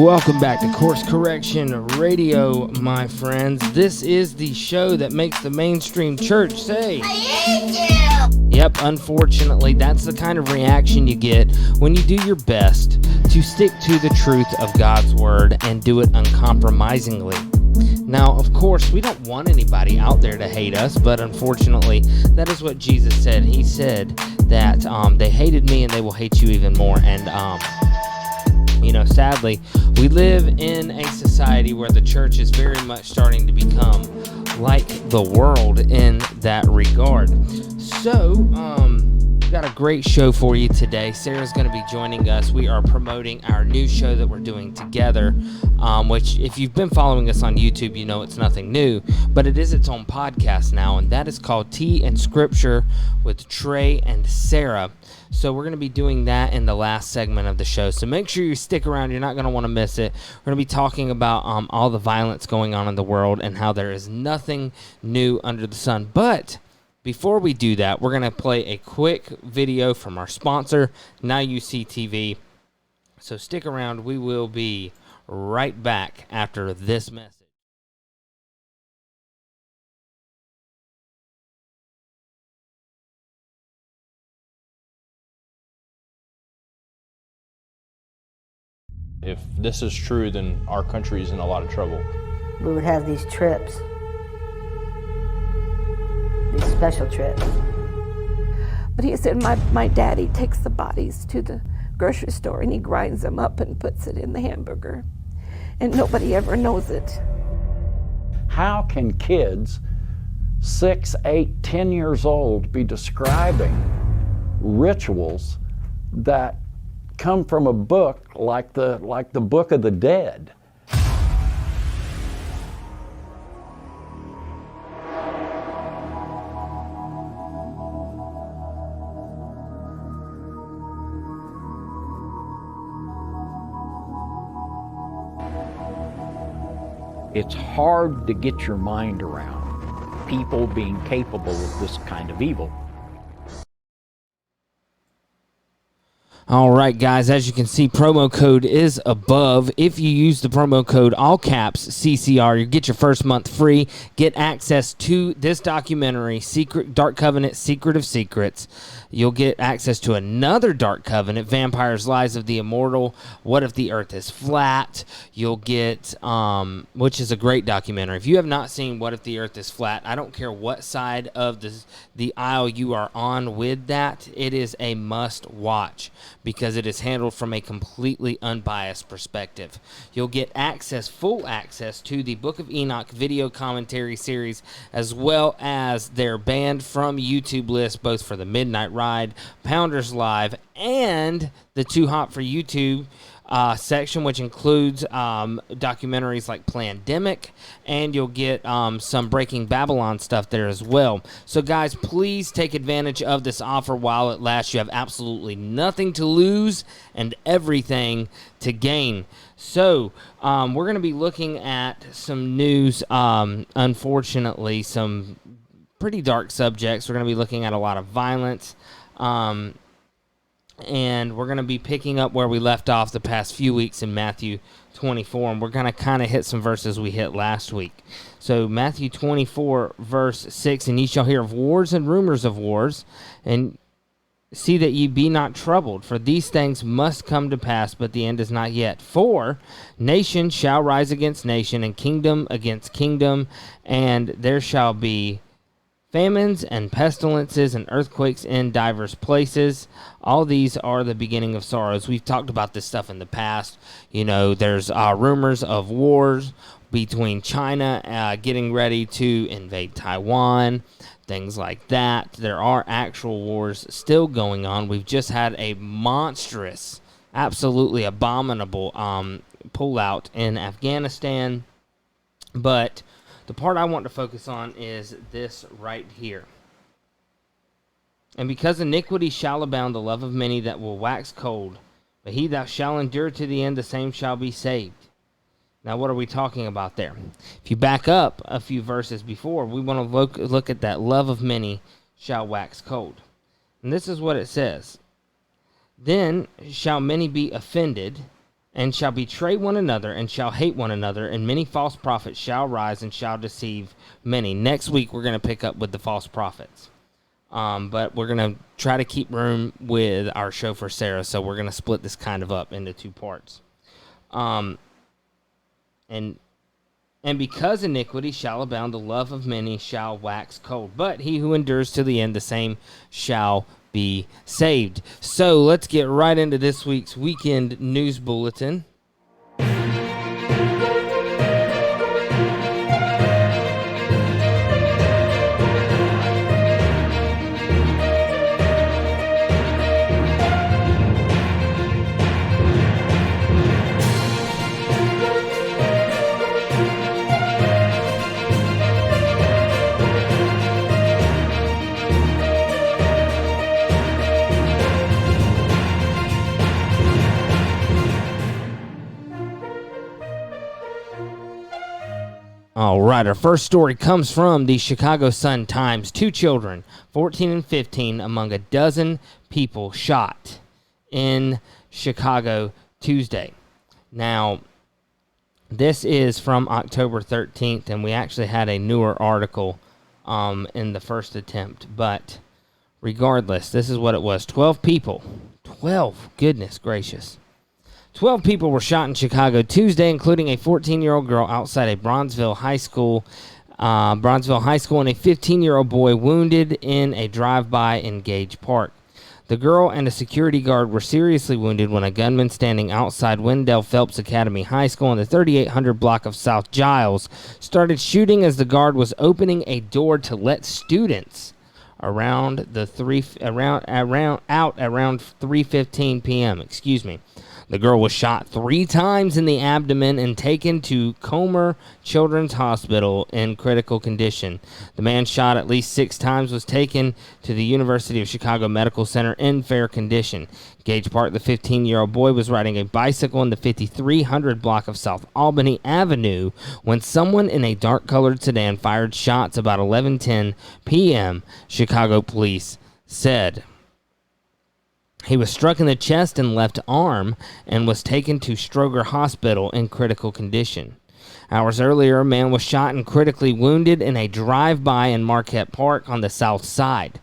Welcome back to Course Correction Radio, my friends. This is the show that makes the mainstream church say, I hate you! Yep, unfortunately, that's the kind of reaction you get when you do your best to stick to the truth of God's Word and do it uncompromisingly. Now, of course, we don't want anybody out there to hate us, but unfortunately, that is what Jesus said. He said that they hated me and they will hate you even more. And, sadly, we live in a society where the church is very much starting to become like the world in that regard. So, got a great show for you today. Sarah's going to be joining us. We are promoting our new show that we're doing together, which if you've been following us on YouTube, you know it's nothing new, but it is its own podcast now, and that is called Tea and Scripture with Trey and Sarah. So we're going to be doing that in the last segment of the show. So make sure you stick around. You're not going to want to miss it. We're going to be talking about all the violence going on in the world and how there is nothing new under the sun. But before we do that, we're going to play a quick video from our sponsor, Now You See TV. So stick around. We will be right back after this message. If this is true, then our country is in a lot of trouble. We would have these trips, these special trips. But he said, my daddy takes the bodies to the grocery store and he grinds them up and puts it in the hamburger. And nobody ever knows it. How can kids 6, 8, 10 years old be describing rituals that come from a book like the Book of the Dead? It's hard to get your mind around people being capable of this kind of evil. All right, guys, as you can see, promo code is above. If you use the promo code, all caps, CCR, you get your first month free. Get access to this documentary, Dark Covenant, Secret of Secrets. You'll get access to another Dark Covenant, Vampires, Lies of the Immortal, What If the Earth is Flat. You'll get, which is a great documentary. If you have not seen What If the Earth is Flat, I don't care what side of the aisle you are on with that, it is a must watch because it is handled from a completely unbiased perspective. You'll get full access to the Book of Enoch video commentary series, as well as their banned from YouTube list, both for the Midnight Ride, Pounders Live, and the Too Hot for YouTube section, which includes documentaries like Plandemic, and you'll get some Breaking Babylon stuff there as well. So guys, please take advantage of this offer while it lasts. You have absolutely nothing to lose and everything to gain. So we're going to be looking at some news, unfortunately, some pretty dark subjects. We're going to be looking at a lot of violence, and we're going to be picking up where we left off the past few weeks in Matthew 24, and we're going to kind of hit some verses we hit last week. So Matthew 24, verse 6, and ye shall hear of wars and rumors of wars, and see that ye be not troubled, for these things must come to pass, but the end is not yet. For nation shall rise against nation, and kingdom against kingdom, and there shall be famines and pestilences and earthquakes in divers places. All these are the beginning of sorrows. We've talked about this stuff in the past. You know, there's rumors of wars between China getting ready to invade Taiwan, things like that. There are actual wars still going on. We've just had a monstrous, absolutely abominable pullout in Afghanistan. But the part I want to focus on is this right here. And because iniquity shall abound, the love of many that will wax cold. But he that shall endure to the end, the same shall be saved. Now, what are we talking about there? If you back up a few verses before, we want to look at that love of many shall wax cold. And this is what it says. Then shall many be offended, and shall betray one another, and shall hate one another, and many false prophets shall rise and shall deceive many. Next week, we're going to pick up with the false prophets. But we're going to try to keep room with our show for Sarah, so we're going to split this kind of up into 2 parts. And because iniquity shall abound, the love of many shall wax cold. But he who endures to the end, the same shall be saved. So let's get right into this week's weekend news bulletin. All right, our first story comes from the Chicago Sun-Times. 2 children, 14 and 15, among a dozen people shot in Chicago Tuesday. Now, this is from October 13th, and we actually had a newer article in the first attempt. But regardless, this is what it was. 12 people. 12, goodness gracious. 12 people were shot in Chicago Tuesday, including a 14-year-old girl outside a Bronzeville High School, and a 15-year-old boy wounded in a drive-by in Gage Park. The girl and a security guard were seriously wounded when a gunman standing outside Wendell Phelps Academy High School in the 3800 block of South Giles started shooting as the guard was opening a door to let students around 3:15 p.m. The girl was shot 3 times in the abdomen and taken to Comer Children's Hospital in critical condition. The man shot at least 6 times was taken to the University of Chicago Medical Center in fair condition. Gage Park, the 15-year-old boy, was riding a bicycle in the 5300 block of South Albany Avenue when someone in a dark-colored sedan fired shots about 11:10 p.m., Chicago police said. He was struck in the chest and left arm and was taken to Stroger Hospital in critical condition. Hours earlier, a man was shot and critically wounded in a drive-by in Marquette Park on the south side.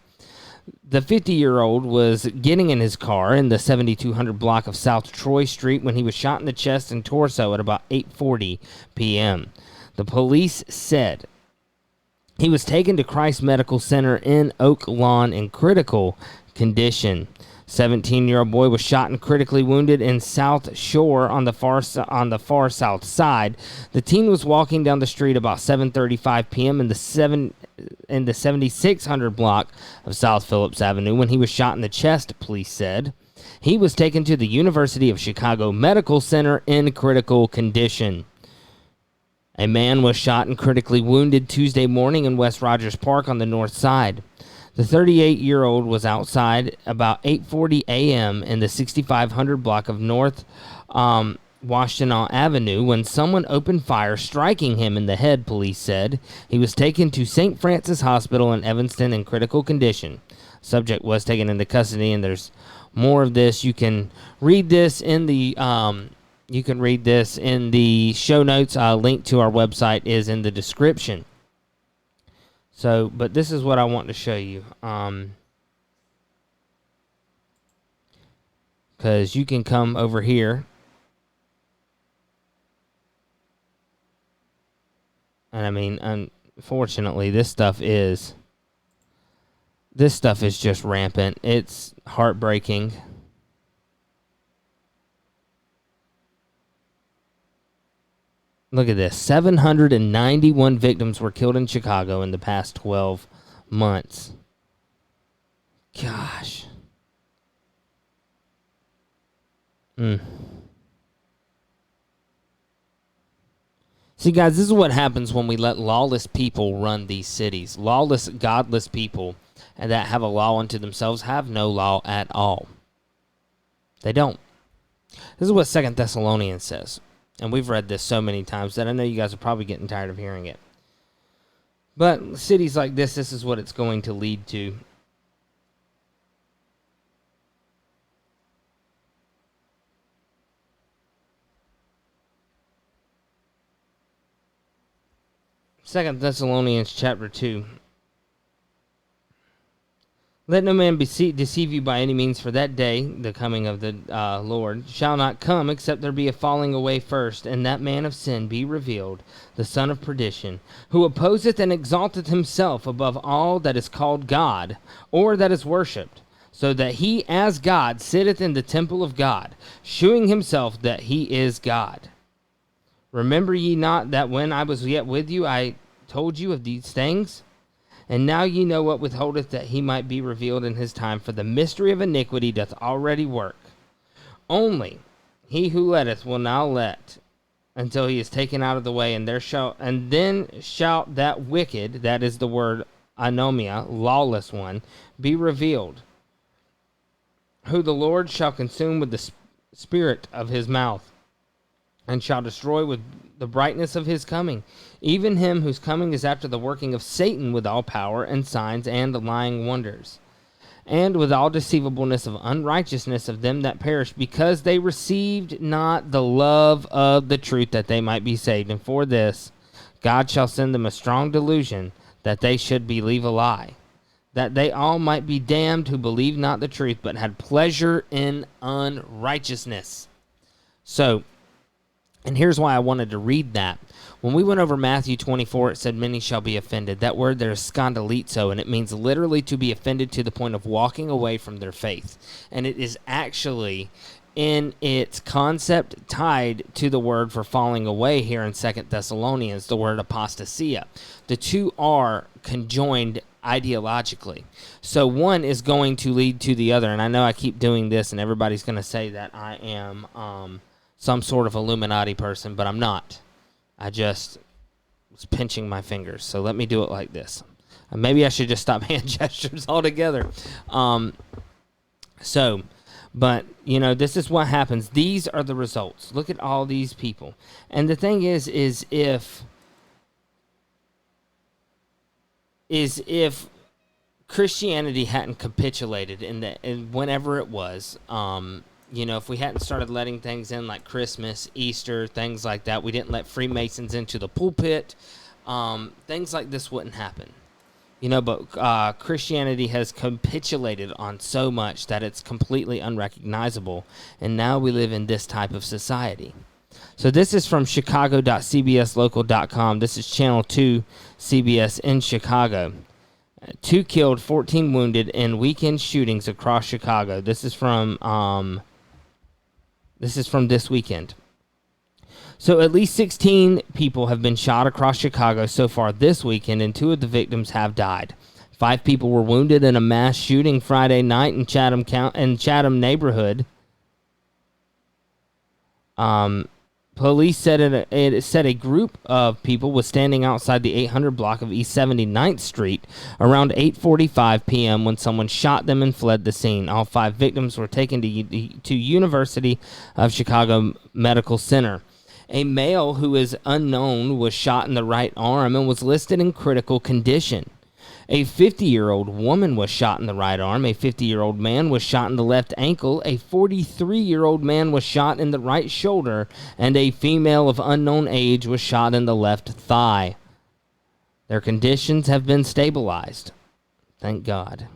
The 50-year-old was getting in his car in the 7200 block of South Troy Street when he was shot in the chest and torso at about 8:40 p.m. The police said he was taken to Christ Medical Center in Oak Lawn in critical condition. 17-year-old boy was shot and critically wounded in South Shore on the far south side. The teen was walking down the street about 7:35 p.m. in the 7600 block of South Phillips Avenue when he was shot in the chest, police said. He was taken to the University of Chicago Medical Center in critical condition. A man was shot and critically wounded Tuesday morning in West Rogers Park on the north side. The 38-year-old was outside about 8:40 a.m. in the 6500 block of North Washtenaw Avenue when someone opened fire, striking him in the head, police said. He was taken to St. Francis Hospital in Evanston in critical condition. Subject was taken into custody, and there's more of this. You can read this in the show notes. Link to our website is in the description. So, but this is what I want to show you. Because you can come over here. And I mean, unfortunately, this stuff is just rampant. It's heartbreaking. Look at this. 791 victims were killed in Chicago in the past 12 months. Gosh. See, guys, this is what happens when we let lawless people run these cities. Lawless, godless people and that have a law unto themselves have no law at all. They don't. This is what 2 Thessalonians says. And we've read this so many times that I know you guys are probably getting tired of hearing it. But cities like this is what it's going to lead to. 2 Thessalonians chapter 2. Let no man deceive you by any means, for that day, the coming of the Lord, shall not come, except there be a falling away first, and that man of sin be revealed, the son of perdition, who opposeth and exalteth himself above all that is called God, or that is worshipped, so that he as God sitteth in the temple of God, shewing himself that he is God. Remember ye not that when I was yet with you, I told you of these things? And now ye know what withholdeth, that he might be revealed in his time, for the mystery of iniquity doth already work. Only he who letteth will now let, until he is taken out of the way, and then shall that wicked, that is the word anomia, lawless one, be revealed, who the Lord shall consume with the spirit of his mouth, and shall destroy with the brightness of his coming, even him whose coming is after the working of Satan with all power and signs and lying wonders, and with all deceivableness of unrighteousness of them that perish, because they received not the love of the truth, that they might be saved. And for this God shall send them a strong delusion, that they should believe a lie, that they all might be damned who believed not the truth, but had pleasure in unrighteousness. So, and here's why I wanted to read that. When we went over Matthew 24, it said, many shall be offended. That word there is scandalizo, and it means literally to be offended to the point of walking away from their faith. And it is actually, in its concept, tied to the word for falling away here in 2 Thessalonians, the word apostasia. The two are conjoined ideologically. So one is going to lead to the other. And I know I keep doing this, and everybody's going to say that I am some sort of Illuminati person, but I'm not. I just was pinching my fingers. So let me do it like this. Maybe I should just stop hand gestures altogether. But, this is what happens. These are the results. Look at all these people. And the thing is if Christianity hadn't capitulated in whenever it was, if we hadn't started letting things in like Christmas, Easter, things like that, we didn't let Freemasons into the pulpit, things like this wouldn't happen. But Christianity has capitulated on so much that it's completely unrecognizable, and now we live in this type of society. So this is from chicago.cbslocal.com. This is Channel 2 CBS in Chicago. 2 killed, 14 wounded in weekend shootings across Chicago. This is from this weekend. So at least 16 people have been shot across Chicago so far this weekend, and 2 of the victims have died. 5 people were wounded in a mass shooting Friday night in Chatham neighborhood. Police said a group of people was standing outside the 800 block of East 79th Street around 8:45 p.m. when someone shot them and fled the scene. All 5 victims were taken to University of Chicago Medical Center. A male who is unknown was shot in the right arm and was listed in critical condition. A 50-year-old woman was shot in the right arm. A 50-year-old man was shot in the left ankle. A 43-year-old man was shot in the right shoulder. And a female of unknown age was shot in the left thigh. Their conditions have been stabilized. Thank God.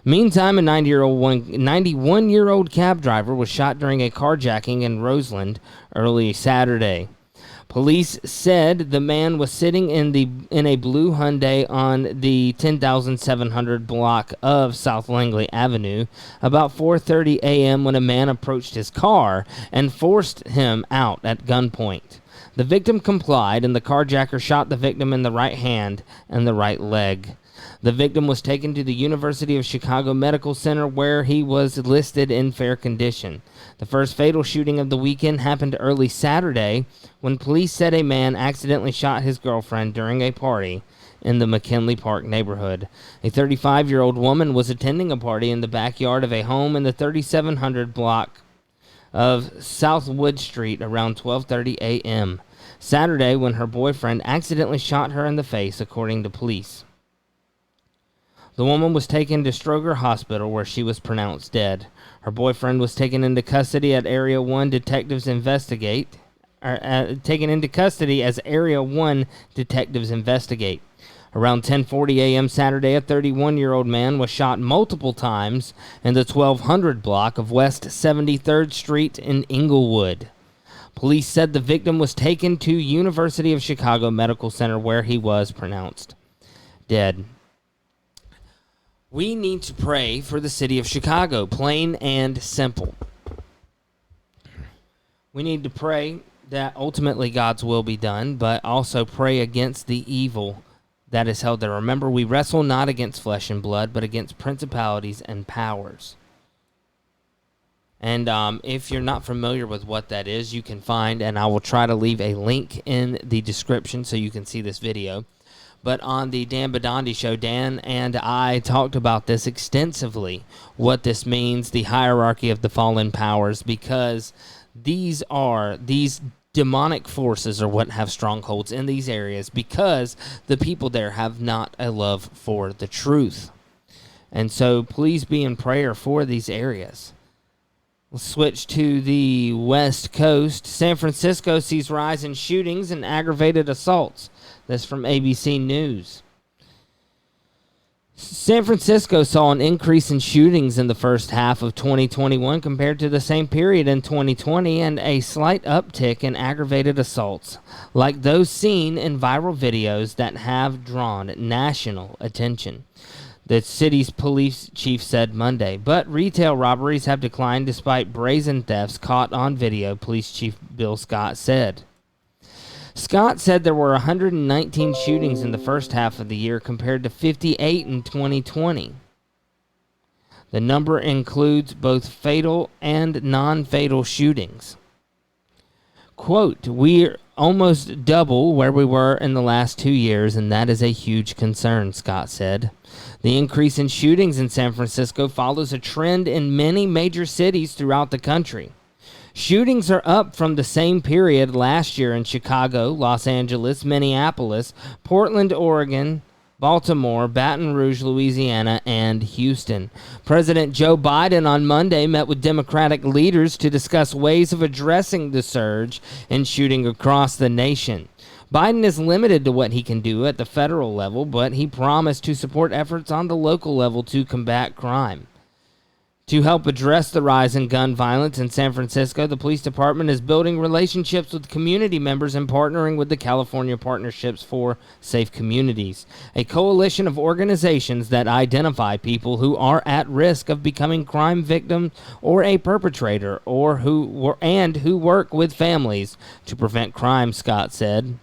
Meantime, a 91-year-old cab driver was shot during a carjacking in Roseland early Saturday. Police said the man was sitting in a blue Hyundai on the 10,700 block of South Langley Avenue about 4:30 a.m. when a man approached his car and forced him out at gunpoint. The victim complied, and the carjacker shot the victim in the right hand and the right leg. The victim was taken to the University of Chicago Medical Center, where he was listed in fair condition. The first fatal shooting of the weekend happened early Saturday when police said a man accidentally shot his girlfriend during a party in the McKinley Park neighborhood. A 35-year-old woman was attending a party in the backyard of a home in the 3700 block of South Wood Street around 12:30 a.m. Saturday when her boyfriend accidentally shot her in the face, according to police. The woman was taken to Stroger Hospital, where she was pronounced dead. Her boyfriend was taken into custody at Area 1 detectives investigate taken into custody as Area 1 detectives investigate. Around 10:40 a.m. Saturday, a 31-year-old man was shot multiple times in the 1200 block of West 73rd Street in Inglewood. Police said the victim was taken to University of Chicago Medical Center where he was pronounced dead. We need to pray for the city of Chicago, plain and simple. We need to pray that ultimately God's will be done, but also pray against the evil that is held there. Remember, we wrestle not against flesh and blood, but against principalities and powers. And if you're not familiar with what that is, you can find, and I will try to leave a link in the description so you can see this video. But on the Dan Badandi show, Dan and I talked about this extensively, what this means, the hierarchy of the fallen powers, because these demonic forces are what have strongholds in these areas, because the people there have not a love for the truth. And so please be in prayer for these areas. We'll switch to the West Coast. San Francisco sees rise in shootings and aggravated assaults. That's from ABC News. San Francisco saw an increase in shootings in the first half of 2021 compared to the same period in 2020, and a slight uptick in aggravated assaults, like those seen in viral videos that have drawn national attention, the city's police chief said Monday. But retail robberies have declined despite brazen thefts caught on video, Police Chief Bill Scott said. Scott said there were 119 shootings in the first half of the year compared to 58 in 2020. The number includes both fatal and non-fatal shootings. Quote, "We're almost double where we were in the last 2 years, and that is a huge concern," Scott said. The increase in shootings in San Francisco follows a trend in many major cities throughout the country. Shootings are up from the same period last year in Chicago, Los Angeles, Minneapolis, Portland, Oregon, Baltimore, Baton Rouge, Louisiana, and Houston. President Joe Biden on Monday met with Democratic leaders to discuss ways of addressing the surge in shooting across the nation. Biden is limited to what he can do at the federal level, but he promised to support efforts on the local level to combat crime. To help address the rise in gun violence in San Francisco, the police department is building relationships with community members and partnering with the California Partnerships for Safe Communities, a coalition of organizations that identify people who are at risk of becoming crime victims or a perpetrator, or who work with families to prevent crime, Scott said.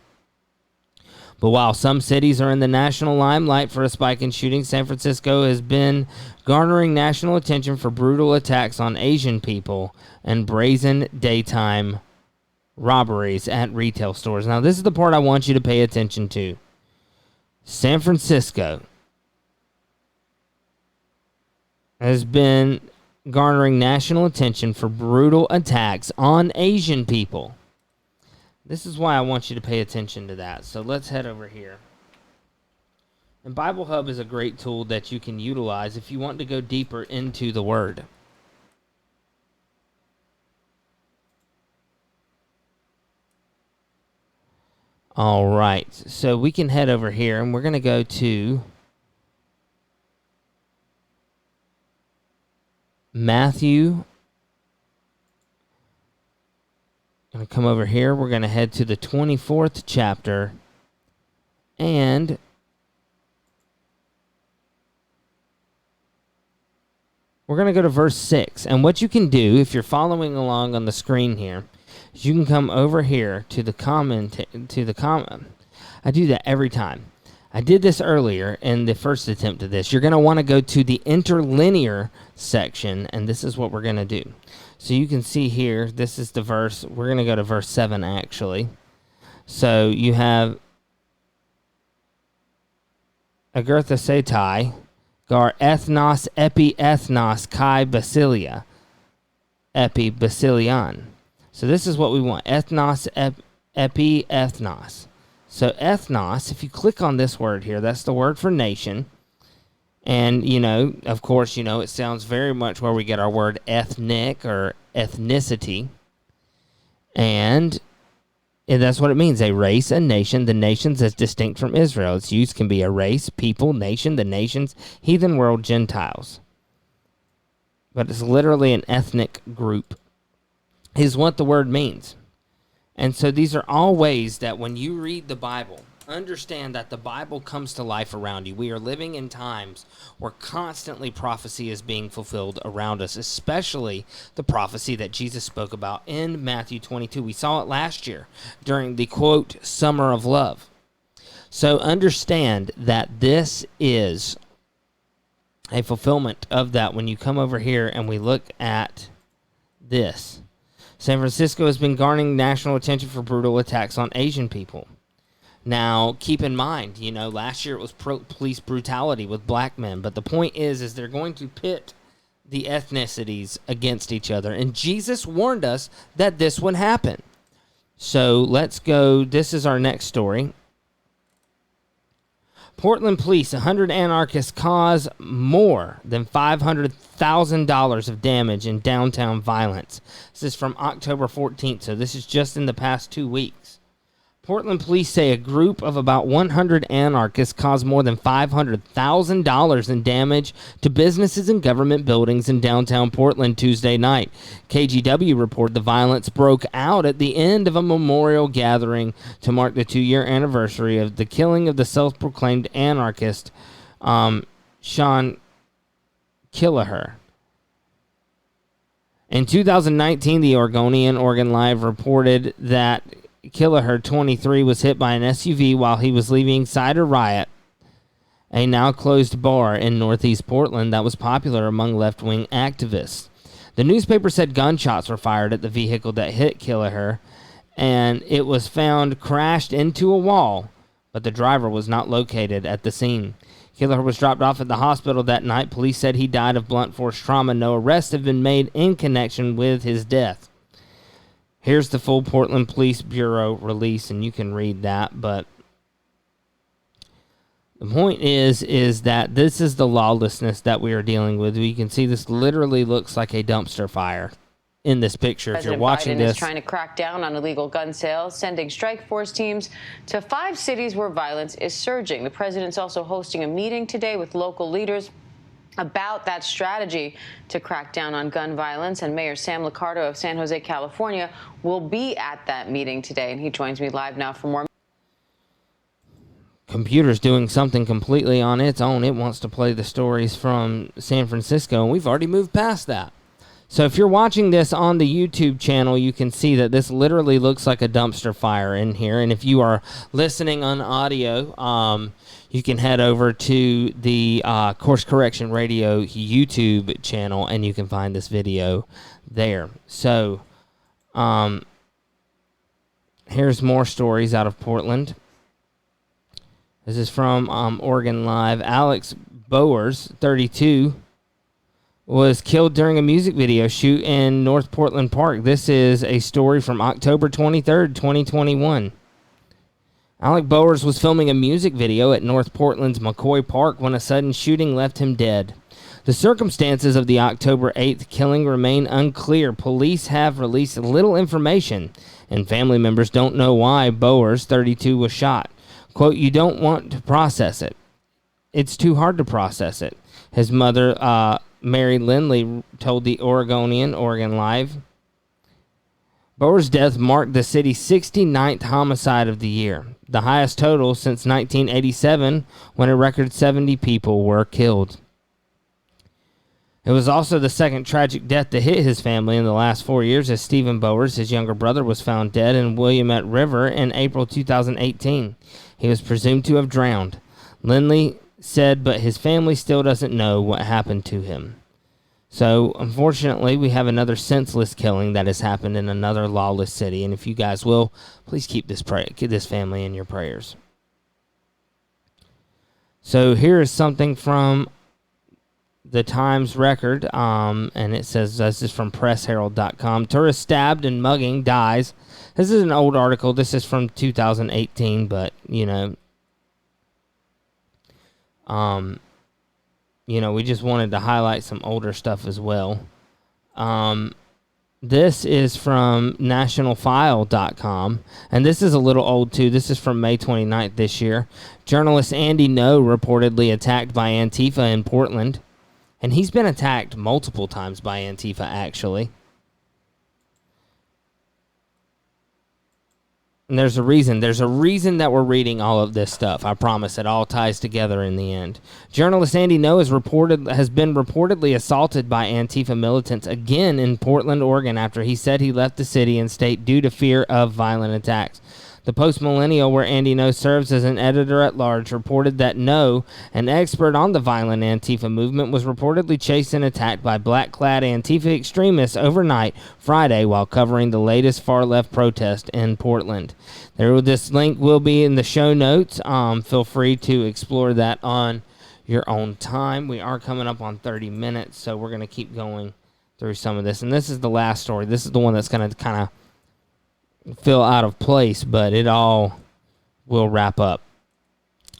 But while some cities are in the national limelight for a spike in shootings, San Francisco has been garnering national attention for brutal attacks on Asian people and brazen daytime robberies at retail stores. Now, this is the part I want you to pay attention to. San Francisco has been garnering national attention for brutal attacks on Asian people. This is why I want you to pay attention to that. So let's head over here. And Bible Hub is a great tool that you can utilize if you want to go deeper into the Word. All right. So we can head over here, and we're going to go to Matthew. Going to come over here. We're going to head to the 24th chapter, and we're going to go to verse 6. And what you can do, if you're following along on the screen here, is you can come over here to the comment. I do that every time. I did this earlier in the first attempt of this. You're going to want to go to the interlinear section, and this is what we're going to do. So you can see here, this is the verse. We're going to go to verse 7, actually. So you have Agertha Setai, Gar ethnos epi ethnos kai basilia, epi basilian. So this is what we want, ethnos epi ethnos. So ethnos, if you click on this word here, that's the word for nation. And, of course, it sounds very much where we get our word ethnic or ethnicity. And And that's what it means, a race, a nation, the nations as distinct from Israel. Its use can be a race, people, nation, the nations, heathen world, Gentiles. But it's literally an ethnic group, is what the word means. And so these are all ways that when you read the Bible, understand that the Bible comes to life around you. We are living in times where constantly prophecy is being fulfilled around us, especially the prophecy that Jesus spoke about in Matthew 22. We saw it last year during the, quote, Summer of Love. So understand that this is a fulfillment of that when you come over here and we look at this. San Francisco has been garnering national attention for brutal attacks on Asian people. Now, keep in mind, last year it was police brutality with black men, but the point is they're going to pit the ethnicities against each other, and Jesus warned us that this would happen. So let's go. This is our next story. Portland police, 100 anarchists cause more than $500,000 of damage in downtown violence. This is from October 14th, so this is just in the past 2 weeks. Portland police say a group of about 100 anarchists caused more than $500,000 in damage to businesses and government buildings in downtown Portland Tuesday night. KGW reported the violence broke out at the end of a memorial gathering to mark the 2-year anniversary of the killing of the self-proclaimed anarchist Sean Kelleher. In 2019, the Oregonian Oregon Live reported that Kelleher, 23, was hit by an SUV while he was leaving Cider Riot, a now-closed bar in northeast Portland that was popular among left-wing activists. The newspaper said gunshots were fired at the vehicle that hit Kelleher, and it was found crashed into a wall, but the driver was not located at the scene. Kelleher was dropped off at the hospital that night. Police said he died of blunt force trauma. No arrests have been made in connection with his death. Here's the full Portland Police Bureau release, and you can read that. But the point is that this is the lawlessness that we are dealing with. You can see this literally looks like a dumpster fire in this picture. President if you're watching Biden this, is trying to crack down on illegal gun sales, sending strike force teams to 5 cities where violence is surging. The president's also hosting a meeting today with local leaders about that strategy to crack down on gun violence, and Mayor Sam Liccardo of San Jose, California, will be at that meeting today, and he joins me live now for more. Computer's doing something completely on its own. It wants to play the stories from San Francisco, and we've already moved past that. So if you're watching this on the YouTube channel, you can see that this literally looks like a dumpster fire in here, and if you are listening on audio, you can head over to the Course Correction Radio YouTube channel, and you can find this video there. So, here's more stories out of Portland. This is from Oregon Live. Alex Bowers, 32, was killed during a music video shoot in North Portland Park. This is a story from October 23rd, 2021. Alec Bowers was filming a music video at North Portland's McCoy Park when a sudden shooting left him dead. The circumstances of the October 8th killing remain unclear. Police have released little information, and family members don't know why Bowers, 32, was shot. Quote, "You don't want to process it. It's too hard to process it," his mother, Mary Lindley, told the Oregon Live. Bowers' death marked the city's 69th homicide of the year, the highest total since 1987, when a record 70 people were killed. It was also the second tragic death to hit his family in the last 4 years, as Stephen Bowers, his younger brother, was found dead in Willamette River in April 2018. He was presumed to have drowned, Lindley said, but his family still doesn't know what happened to him. So, unfortunately, we have another senseless killing that has happened in another lawless city. And if you guys will, please keep this family in your prayers. So, here is something from the Times Record. And it says, this is from PressHerald.com. Tourist stabbed and mugging dies. This is an old article. This is from 2018, but, we just wanted to highlight some older stuff as well. This is from nationalfile.com, and this is a little old too. This is from May 29th this year. Journalist Andy No reportedly attacked by Antifa in Portland, and he's been attacked multiple times by Antifa, actually. And there's a reason. There's a reason that we're reading all of this stuff. I promise. It all ties together in the end. Journalist Andy No has been reportedly assaulted by Antifa militants again in Portland, Oregon, after he said he left the city and state due to fear of violent attacks. The Post-Millennial, where Andy No serves as an editor-at-large, reported that No, an expert on the violent Antifa movement, was reportedly chased and attacked by black-clad Antifa extremists overnight Friday while covering the latest far-left protest in Portland. This link will be in the show notes. Feel free to explore that on your own time. We are coming up on 30 minutes, so we're going to keep going through some of this. And this is the last story. This is the one that's going to kind of feel out of place, but it all will wrap up.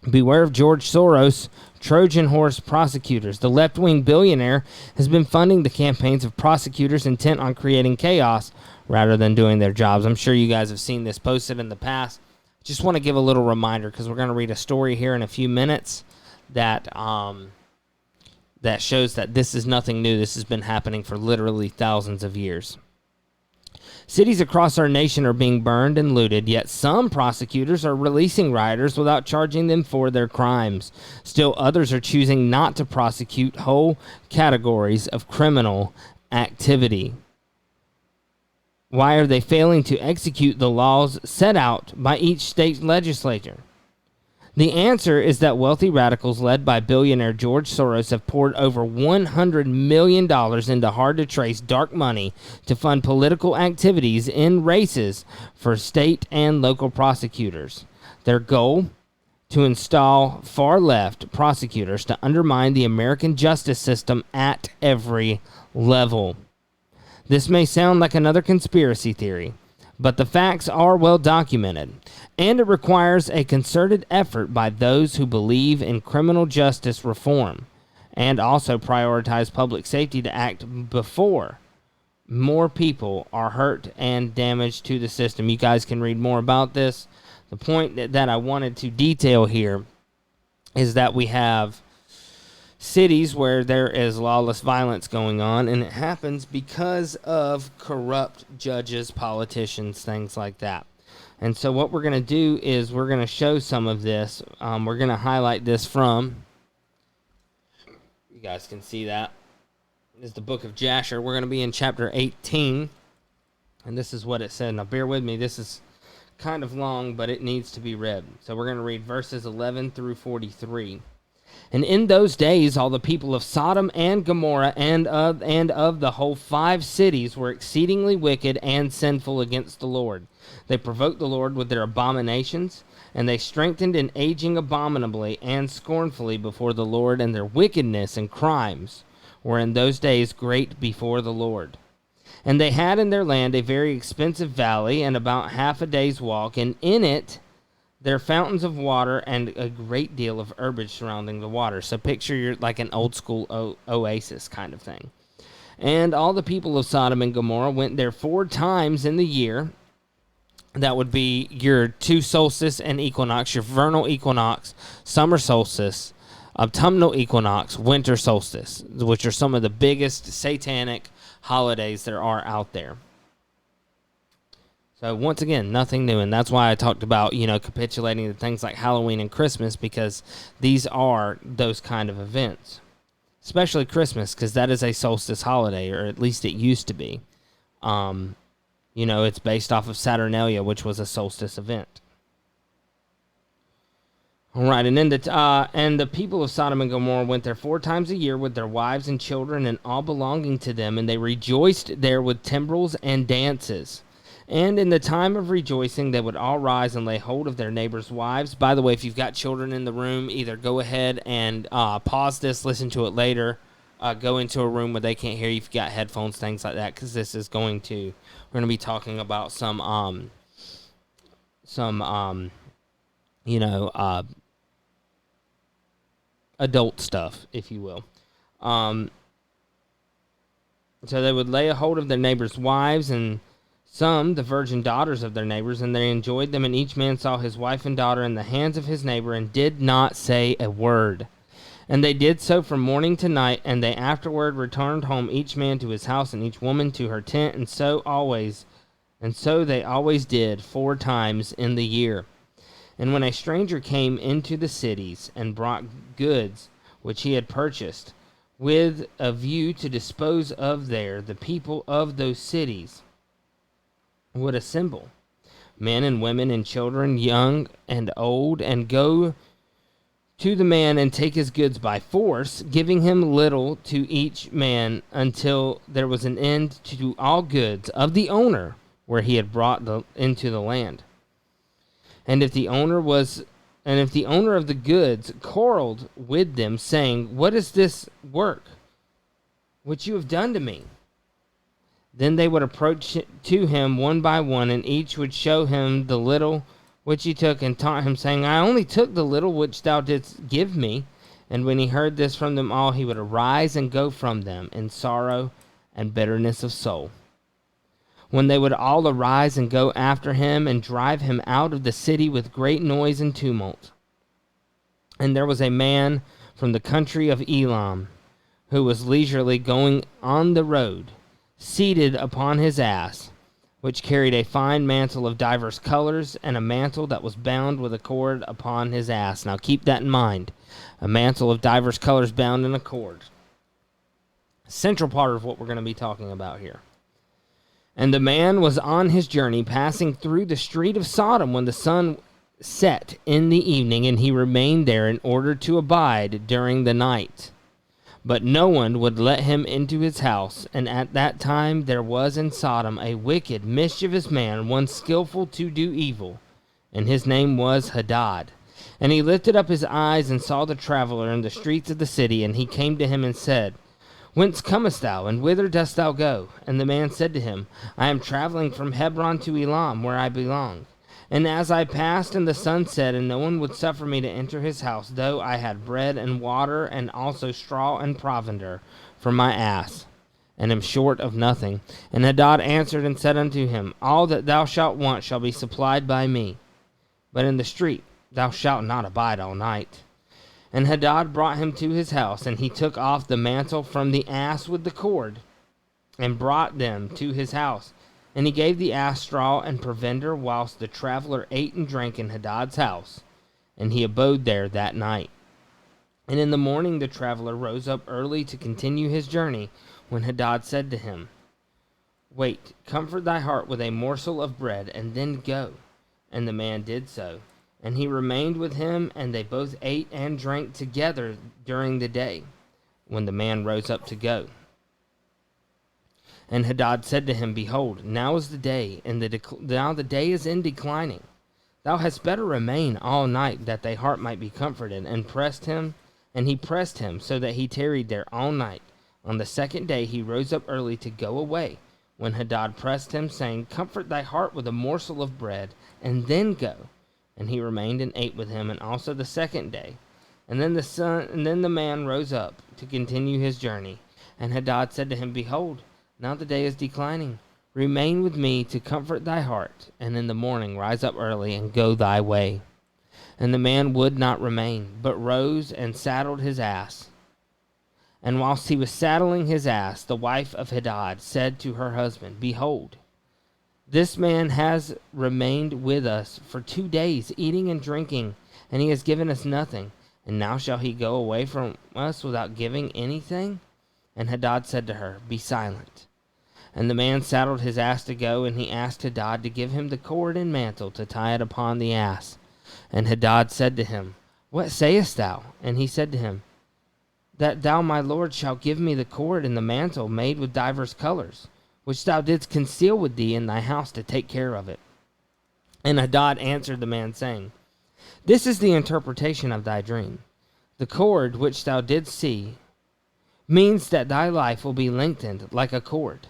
Beware of George Soros, Trojan horse prosecutors. The left-wing billionaire has been funding the campaigns of prosecutors intent on creating chaos rather than doing their jobs. I'm sure you guys have seen this posted in the past. Just want to give a little reminder because we're going to read a story here in a few minutes that that shows that this is nothing new. This has been happening for literally thousands of years. Cities across our nation are being burned and looted, yet some prosecutors are releasing rioters without charging them for their crimes. Still, others are choosing not to prosecute whole categories of criminal activity. Why are they failing to execute the laws set out by each state legislature? The answer is that wealthy radicals led by billionaire George Soros have poured over $100 million into hard-to-trace dark money to fund political activities in races for state and local prosecutors. Their goal? To install far-left prosecutors to undermine the American justice system at every level. This may sound like another conspiracy theory, but the facts are well documented, and it requires a concerted effort by those who believe in criminal justice reform and also prioritize public safety to act before more people are hurt and damaged to the system. You guys can read more about this. The point that I wanted to detail here is that we have cities where there is lawless violence going on, and it happens because of corrupt judges, politicians, things like that. And so what we're going to do is we're going to show some of this. We're going to highlight this from, you guys can see that, this is the book of Jasher. We're going to be in chapter 18, and this is what it said. Now bear with me, this is kind of long, but it needs to be read. So we're going to read verses 11 through 43. And in those days, all the people of Sodom and Gomorrah and of the whole 5 cities were exceedingly wicked and sinful against the Lord. They provoked the Lord with their abominations, and they strengthened in aging abominably and scornfully before the Lord, and their wickedness and crimes were in those days great before the Lord. And they had in their land a very expensive valley, and about half a day's walk, and in it there are fountains of water and a great deal of herbage surrounding the water. So picture you're like an old school oasis kind of thing. And all the people of Sodom and Gomorrah went there 4 times in the year. That would be your 2 solstice and equinox, your vernal equinox, summer solstice, autumnal equinox, winter solstice, which are some of the biggest satanic holidays there are out there. So once again, nothing new, and that's why I talked about, capitulating to things like Halloween and Christmas, because these are those kind of events. Especially Christmas, because that is a solstice holiday, or at least it used to be. It's based off of Saturnalia, which was a solstice event. All right, and then the people of Sodom and Gomorrah went there 4 times a year with their wives and children and all belonging to them, and they rejoiced there with timbrels and dances. And in the time of rejoicing, they would all rise and lay hold of their neighbors' wives. By the way, if you've got children in the room, either go ahead and pause this, listen to it later, go into a room where they can't hear you if you've got headphones, things like that, because we're going to be talking about some adult stuff, if you will. So they would lay a hold of their neighbors' wives, and some the virgin daughters of their neighbors, and they enjoyed them, and each man saw his wife and daughter in the hands of his neighbor, and did not say a word. And they did so from morning to night, and they afterward returned home, each man to his house, and each woman to her tent, and so they always did 4 times in the year. And when a stranger came into the cities and brought goods which he had purchased, with a view to dispose of there, the people of those cities would assemble, men and women and children, young and old, and go to the man and take his goods by force, giving him little to each man, until there was an end to all goods of the owner where he had brought into the land. And if the owner of the goods quarreled with them, saying, "What is this work which you have done to me?" then they would approach to him one by one, and each would show him the little which he took, and taunt him, saying, "I only took the little which thou didst give me." And when he heard this from them all, he would arise and go from them in sorrow and bitterness of soul. When they would all arise and go after him, and drive him out of the city with great noise and tumult. And there was a man from the country of Elam, who was leisurely going on the road, seated upon his ass, which carried a fine mantle of divers colors, and a mantle that was bound with a cord upon his ass. Now keep that in mind. A mantle of divers colors bound in a cord. Central part of what we're going to be talking about here. And the man was on his journey, passing through the street of Sodom when the sun set in the evening, and he remained there in order to abide during the night. But no one would let him into his house. And at that time there was in Sodom a wicked, mischievous man, one skillful to do evil, and his name was Hadad. And he lifted up his eyes and saw the traveler in the streets of the city, and he came to him and said, "Whence comest thou, and whither dost thou go?" And the man said to him, "I am traveling from Hebron to Elam, where I belong. And as I passed, and the sun set, and no one would suffer me to enter his house, though I had bread and water, and also straw and provender for my ass, and am short of nothing." And Hadad answered and said unto him, "All that thou shalt want shall be supplied by me, but in the street thou shalt not abide all night." And Hadad brought him to his house, and he took off the mantle from the ass with the cord, and brought them to his house. And he gave the ass straw and provender, whilst the traveler ate and drank in Hadad's house, and he abode there that night. And in the morning the traveler rose up early to continue his journey, when Hadad said to him, "Wait, comfort thy heart with a morsel of bread, and then go." And the man did so. And he remained with him, and they both ate and drank together during the day, when the man rose up to go. And Hadad said to him, "Behold, now is the day, and now the day is in declining. Thou hadst better remain all night, that thy heart might be comforted." And he pressed him, so that he tarried there all night. On the second day he rose up early to go away, when Hadad pressed him, saying, "Comfort thy heart with a morsel of bread, and then go." And he remained and ate with him, and also the second day. And then the man rose up to continue his journey. And Hadad said to him, "Behold, now the day is declining. Remain with me to comfort thy heart, and in the morning rise up early and go thy way." And the man would not remain, but rose and saddled his ass. And whilst he was saddling his ass, the wife of Hadad said to her husband, "Behold, this man has remained with us for 2 days, eating and drinking, and he has given us nothing. And now shall he go away from us without giving anything?" And Hadad said to her, "Be silent." And the man saddled his ass to go, and he asked Hadad to give him the cord and mantle to tie it upon the ass. And Hadad said to him, "What sayest thou?" And he said to him, "That thou, my lord, shalt give me the cord and the mantle made with divers colors, which thou didst conceal with thee in thy house to take care of it." And Hadad answered the man, saying, "This is the interpretation of thy dream. The cord which thou didst see means that thy life will be lengthened like a cord.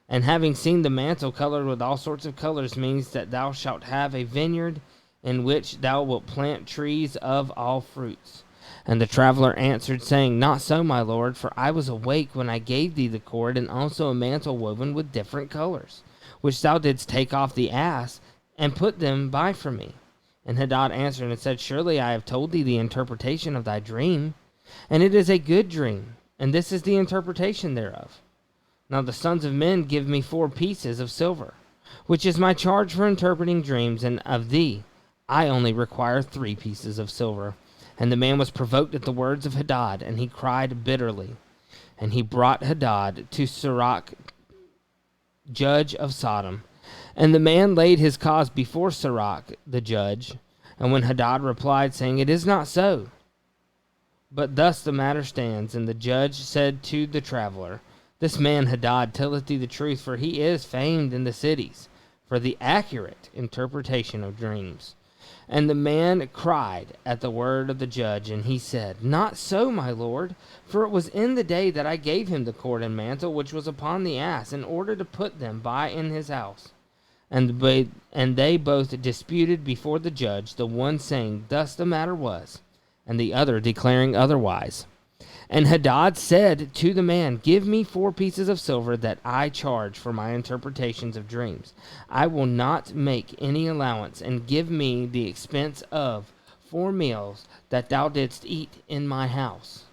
And having seen the mantle colored with all sorts of colors means that thou shalt have a vineyard in which thou wilt plant trees of all fruits. And the traveler answered, saying, Not so, my lord, for I was awake when I gave thee the cord, and also a mantle woven with different colors, which thou didst take off the ass, and put them by for me. And Hadad answered and said, Surely I have told thee the interpretation of thy dream, and it is a good dream, and this is the interpretation thereof. Now the sons of men give me 4 pieces of silver, which is my charge for interpreting dreams, and of thee I only require 3 pieces of silver. And the man was provoked at the words of Hadad, and he cried bitterly. And he brought Hadad to Sirach, judge of Sodom. And the man laid his cause before Sirach, the judge. And when Hadad replied, saying, It is not so, but thus the matter stands, and the judge said to the traveler, This man Hadad telleth thee the truth, for he is famed in the cities for the accurate interpretation of dreams. And the man cried at the word of the judge, and he said, Not so, my lord, for it was in the day that I gave him the cord and mantle which was upon the ass, in order to put them by in his house. And they both disputed before the judge, the one saying, Thus the matter was, and the other declaring otherwise. And Hadad said to the man, Give me 4 pieces of silver that I charge for my interpretations of dreams. I will not make any allowance, and give me the expense of 4 meals that thou didst eat in my house.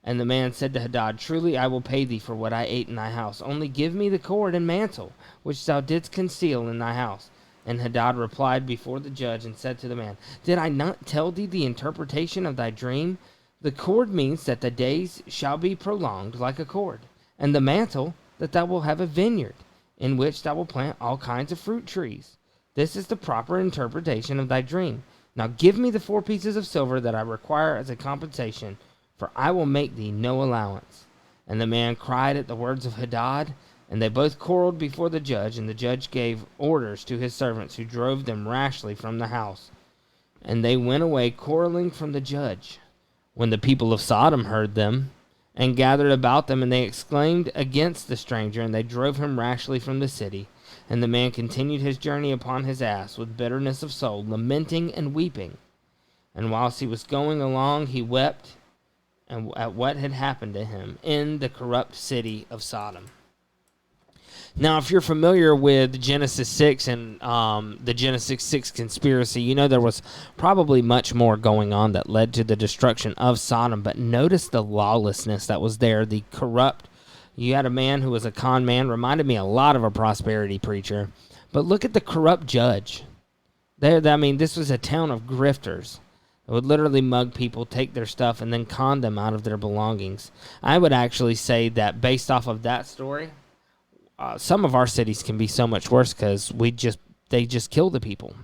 And the man said to Hadad, Truly I will pay thee for what I ate in thy house. Only give me the cord and mantle which thou didst conceal in thy house. And Hadad replied before the judge and said to the man, Did I not tell thee the interpretation of thy dream? The cord means that the days shall be prolonged like a cord, and the mantle that thou wilt have a vineyard, in which thou wilt plant all kinds of fruit trees. This is the proper interpretation of thy dream. Now give me the 4 pieces of silver that I require as a compensation, for I will make thee no allowance. And the man cried at the words of Hadad, and they both quarreled before the judge, and the judge gave orders to his servants, who drove them rashly from the house. And they went away quarreling from the judge. When the people of Sodom heard them, and gathered about them, and they exclaimed against the stranger, and they drove him rashly from the city. And the man continued his journey upon his ass with bitterness of soul, lamenting and weeping. And whilst he was going along, he wept at what had happened to him in the corrupt city of Sodom. Now, if you're familiar with Genesis 6 and the Genesis 6 conspiracy, you know there was probably much more going on that led to the destruction of Sodom. But notice the lawlessness that was there, the corrupt. You had a man who was a con man, reminded me a lot of a prosperity preacher. But look at the corrupt judge. This was a town of grifters. It would literally mug people, take their stuff, and then con them out of their belongings. I would actually say that based off of that story, some of our cities can be so much worse because they just kill the people.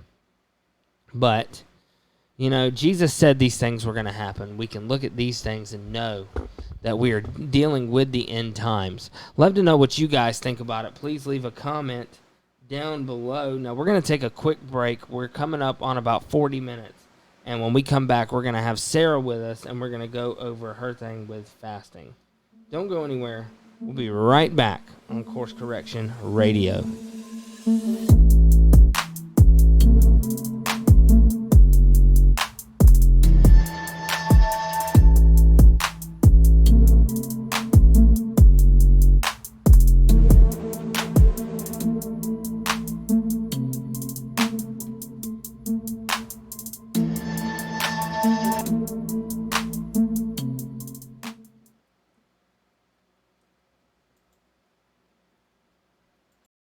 But, Jesus said these things were going to happen. We can look at these things and know that we are dealing with the end times. Love to know what you guys think about it. Please leave a comment down below. Now, we're going to take a quick break. We're coming up on about 40 minutes. And when we come back, we're going to have Sarah with us, and we're going to go over her thing with fasting. Don't go anywhere. We'll be right back on Course Correction Radio.